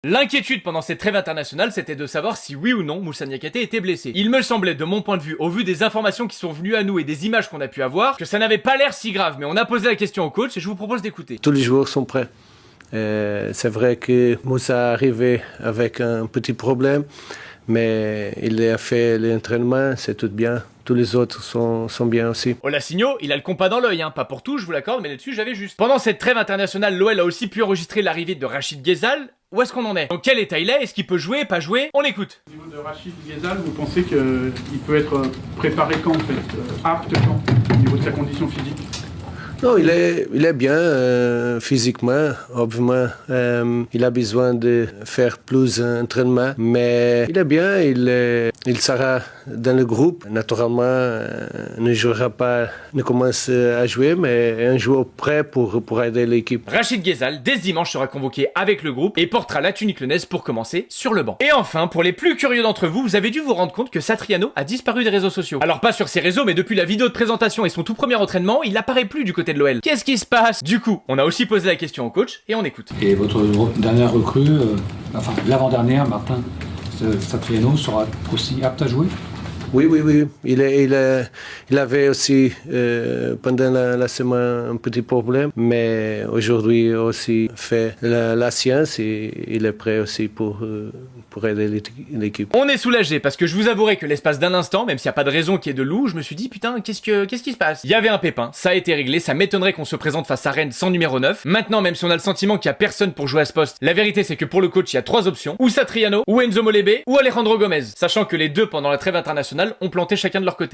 L'inquiétude pendant cette trêve internationale, c'était de savoir si oui ou non Moussa Niakhaté était blessé. Il me semblait, de mon point de vue, au vu des informations qui sont venues à nous et des images qu'on a pu avoir, que ça n'avait pas l'air si grave, mais on a posé la question au coach et je vous propose d'écouter. Tous les joueurs sont prêts. C'est vrai que Moussa est arrivé avec un petit problème, mais il a fait l'entraînement, c'est tout bien. Tous les autres sont bien aussi. Olasigno, il a le compas dans l'œil, pas pour tout, je vous l'accorde, mais là-dessus j'avais juste. Pendant cette trêve internationale, l'OL a aussi pu enregistrer l'arrivée de Rachid Ghezal. Où est-ce qu'on en est? Dans quel état il est? Est-ce qu'il peut jouer, pas jouer? On l'écoute. Au niveau de Rachid Ghezal, vous pensez qu'il peut être préparé quand en fait? Apte quand? Au niveau de sa condition physique? Non, il est bien physiquement, obviously. Il a besoin de faire plus d'entraînement, mais il est bien, il sera dans le groupe. Naturellement, ne jouera pas, ne commence à jouer, mais un joueur prêt pour aider l'équipe. Rachid Ghezal, dès dimanche, sera convoqué avec le groupe et portera la tunique lyonnaise pour commencer sur le banc. Et enfin, pour les plus curieux d'entre vous, vous avez dû vous rendre compte que Satriano a disparu des réseaux sociaux. Alors pas sur ses réseaux, mais depuis la vidéo de présentation et son tout premier entraînement, il n'apparaît plus du côté de l'OL. Qu'est-ce qui se passe? Du coup, on a aussi posé la question au coach et on écoute. Et votre dernière recrue, enfin l'avant-dernière, Martin Satriano, sera aussi apte à jouer? Oui. Il avait aussi pendant la semaine un petit problème, mais aujourd'hui aussi fait la science et il est prêt aussi pour aider l'équipe. On est soulagé parce que je vous avouerai que l'espace d'un instant, même s'il n'y a pas de raison qu'il y ait de loup, je me suis dit putain, qu'est-ce qui se passe? Il y avait un pépin, ça a été réglé, ça m'étonnerait qu'on se présente face à Rennes sans numéro 9. Maintenant, même si on a le sentiment qu'il n'y a personne pour jouer à ce poste, la vérité c'est que pour le coach, il y a 3 options, ou Satriano, ou Enzo Molebe, ou Alejandro Gomez, sachant que les deux pendant la trêve internationale ont planté chacun de leur côté.